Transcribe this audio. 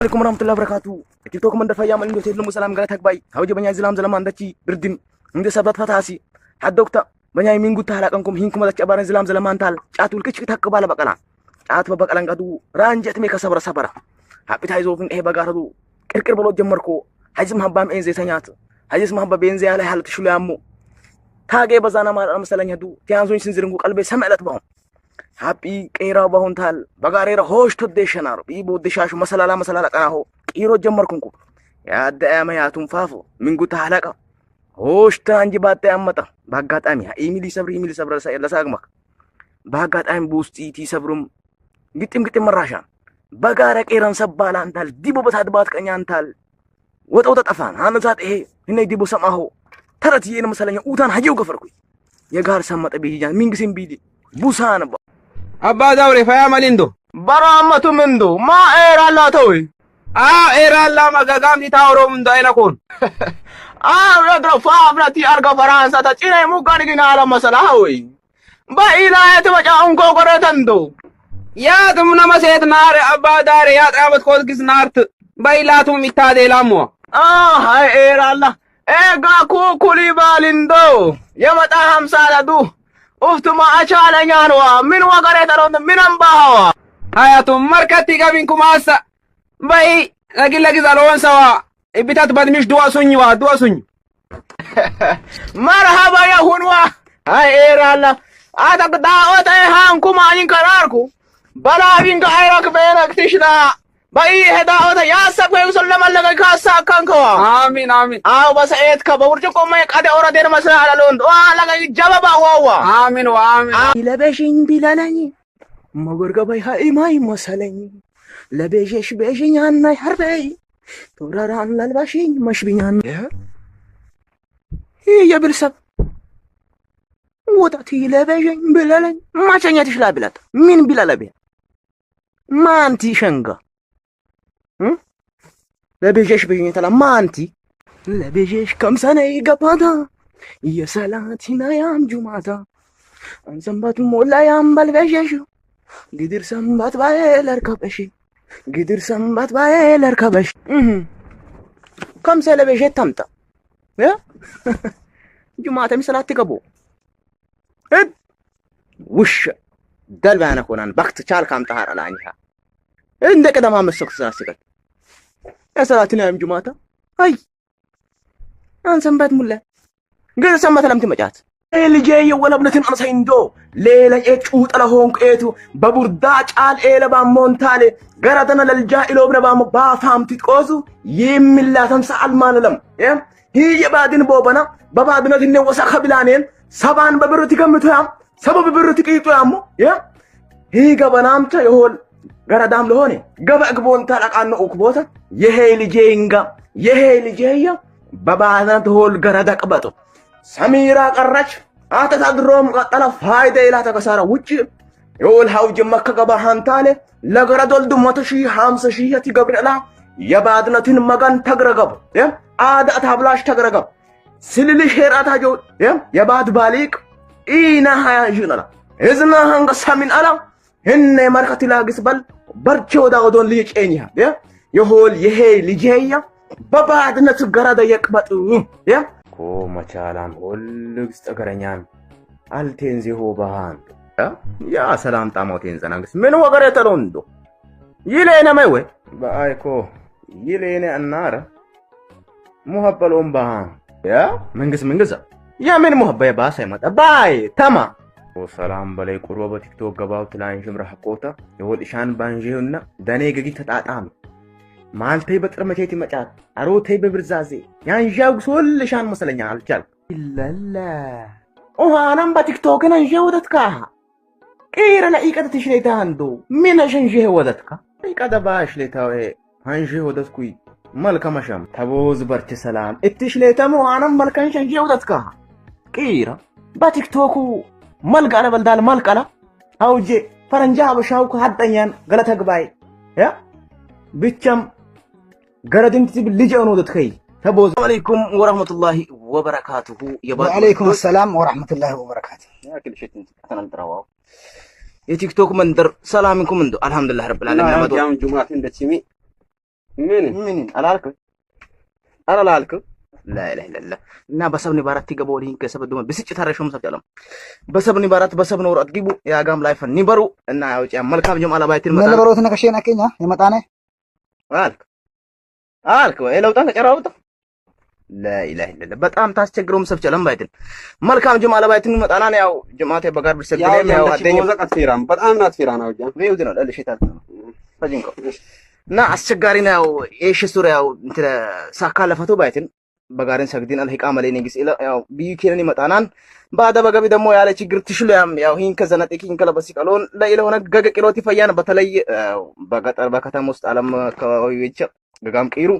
عليكم ورحمة الله وبركاته. تيك توك من دفع يا مالين دوتي لهم سلام قالت هكباي هاوجي بنيا زلام عندكي بردين عند سبت فتاسي حدوكتا بنيا مين قلت هلاكنكم هينكم هذا كبارن زلام أنتال عاتول كش تهكبالا بقلان عات بقلان قدو رانجت ميكا صبر حبيت هايزوفين إيه بقاردو كركر بلود جمركو هايز مهبام إنزي سنيات هايز مهبا بينزي على حالة شو لامو تاجي بزانا ما مثلا يدو تيانزون سنزرنكو قلبي سمعت بهم happy qeera bahun tal bagareera hosh todeshanar bibo deshashu masalala qanaho qiro jammarkunku ya daama ya tunfafo mingu tahalaka hosh tanji batte amata bagatami ha imili sabra sa ila sagmak bagatami busti ti sabrum gitim marashan bagara qeeran sabala antal dibo batadbat qanyantal ወጣው ተጠፋን አንዛት ይሄ እኔ ዲቦ ሰማሁ ተረት ይሄን መሰለኛ ኡታን ሀጂው ገፈርኩኝ የጋር ሰመጠ ቢጃን ሚንግሲም ቢዲ ቡሳን አባ ዳውሬ ፈያ ማሊንዶ በራመቱ ምንዶ ማ ኤራላ ተውይ ኤራላ ማጋጋም ዲታውሮ ምንዶ አይነኮን ረድሮ ፋብራቲ አርጋ ፈራንሳ ተጭኔ ሙጋን ግን አለ መሰላ ሆይ በኢላየት ወጫውን ኮኮረተንዶ ያ ተምና መሰየት ናር አባ ዳሬ ያ ጣበት ኮልግስ ናርት በኢላቱም ይታደላሞ ሃይ ኤራላ ኤጋ ኩኩሊ ባሊንዶ የመጣ 50 ለዱ ኡፍቱማ አቻለኛ ነው ምን ወገሬ ተሮን ምን አምባዋ ሃያቱ መርከቲ ጋቢን ኩማሳ በይ ለግለግዛ ለወንሰዋ ኢብታት በድምሽ ዱዋሱኝ መርሃባ ያሁንዋ ሃይ ኤራላ አተቅዳ ወጣ ሃንኩማ አንከራርኩ በላቢን ጋይራክ በረክትሽና በይ ሄዳውታ ያሰበው ሰለማለገ ካሳካንከዋ አሚን አው በሰዓት ከበውርጭቆ ማይ ቀደ ኦረዴር መስላል አለንዶ አላገ ጀባባ ዋዋ አሚን ለበሽኝ ቢላላኝ መጎርገባይ ሃይማይ መሰለኝ ለበሽሽ በሽኛና ሐርበይ ቶራራን ለልባሽኝ መሽብኛን የብልሰብ ወጣቲ ለበሽኝ ቢላላኝ ማቸኛትሽ ላብላት ምን ቢላላብ ማንቲ ሸንጋ ለበጀሽ በየተላ ማንቲ ለበጀሽ ከምሰነ ይገባታ የሰላቲና ያም ጁማታ አንሰምባት ሞላ ያም በልበጀሽ ግድር ሰምባት ባየለር ከበሽ ከምሰ ለበጀት ታምጣ ጁማታ ሚሰላት ይገቡ ውሽ ደልባና ኮናን ባክት ቻል ካምጣ አላኝሃ እንደ ቀደማ መስክስ አስቀጥ ያሰላትና ያም ጁማታ አይ አንሰምባት ሙላ ግን ሰማት ለምት መጫት ልጄ የወለብነትን አንሳይንዶ ሌላ ጩጠላ ሆንቄቱ በቡርዳ ጫል ኤለባ ሞንታሌ ገራተና ለልጃ ኢሎብነ ባፋም ትቆዙ የሚላተም ሰዓል ማለለም የባድን ቦበና በባድነት ነው ወሰኸ ብላኔን ሰባን በብርት ይገምቱ ያም ሰበብ ብርት ይቂጡ ያሙ ገበናምተ ይሆል ገራዳም ለሆነ ገበግቦን ታላቃነ ኦክቦታ የሄ ልጄያ በባናት ሆል ገራዳ ቀበጡ ሰሚራ ቀራች አተታድሮም ቀጠለ ፋይዳ ኢላ ተከሳራ ውጪ ይሆል ሀውጅ መከገባ ሃንታለ ለገራዶል ዱመቶ 50 ሺህ ይገብርላ የባድነትን መጋን ተግረገብ አዳ ታብላሽ ተግረገብ ስልልሽ ሄራታጆ የባድ ባሊቅ ኢና ሃያ ጅናላ እዝና ሃንጋ ሰሚን አላ እነ ማርከት ላግስበል በርቾ ዳውዶን ልይጨኛ የሆል የሄ ልጄያ በባድነት ገራዳ የቅበጡ ኮ መቻላም ሁልግስ ተገረኛን አልቴንዚሆ ባሃን ያ ሰላም ጣሞቴን ዘናግስ ምን ወገረ ተሎንዶ ይሌነ ማይወ ባይኮ ይሌነ አናረ ሙሐበሎም ባሃን ያ መንግስ ያ ምን ሙሐበያ ባሳይ መጣ ባይ ተማ ወሰላም በላይ ቁርባ በቲክቶክ ገባው ትላንሽ ምራህ ቆታ የወል ኢሻን ባንጂውና ደኔ ገጊ ተጣጣም ማልተይ በጥርመቴት ይመጫት አሮተይ በብርዛዜ ያንጃው ሶል ኢሻን መስለኛ አልቻል ይለለ ኦሃናም በቲክቶክ ነንጀ ወደትካ ቀይረ ለኢቀት ትሽሌታ አንዶ ምን ሸንጀ ወደትካ ኢቀደ ባሽ ለታው አንጀ ወደትኩይ መልከመሸም ተቦዝ በርቺ ሰላም እትሽሌተሙ አናም መልከን ሸንጀ ወደትካ ቀይረ በቲክቶኩ መልቃለ በልዳል መልቃላ አውጄ ፈረንጃ ሀበሻው ከሀጠኛን ገለተ ግባይ ብቻም ገረድንት ልጅ ነው ደትከይ ተቦዝ አለይኩም ወራህመቱላሂ ወበረካቱሁ ወአለይኩም ሰላም ወራህመቱላሂ ወበረካቱሁ ያክል ሸትን ተናንጥራው የቲክቶክ መንደር ሰላምኩም እንዶ አልহামዱሊላህ ረብል ዓለሚን ያም ጁማት እንደቺሚ ምን አላልክ አላልክ لا اله الا الله እና በሰብኒ ባራት ይገባው ሊንክ ከሰበዱ በስጭ ታረሽም ሰብጨለም በሰብኒ ባራት በሰብኒ ወራት ግቡ ያጋም ላይ ፈን ይበሩ እና ያውጪ መልካም ጀማላ ባይትን ምን ለበሮት ነከሸና ከኛ የመጣነ አልክ ወይ ለውጣን ከጨራውጣ لا اله الا الله በጣም ታስቸግረውም ሰብጨለም ባይትን መልካም ጀማላ ባይትን መጣና ያው ጀማቴ በጋር ብሰግደም ያው አደኝ ዘቀት በጣም ናት ፊራ ነው ጃ ወይውድ ነው ለልሽታ ፈጅንኮ እና አስቸጋሪ ነው እሺ ሱሪያው እንት ሳካለፈቱ ባይትን በጋርን ሰግዲን አልሂቃ መለኝ ንግስ ያው ቢዩኬን ይመጣናን ባዳ በገቢ ደግሞ ያለ ችግር ትሽሉ ያው ሂን ከዘነጥኪን ከለበሲ ቀሎን ለይለ ሆነ ገገቅሎት ይፈያን በተለይ በገጠር በከተማ ውስጥ አለም ከወይቸ ገጋም ቀይሩ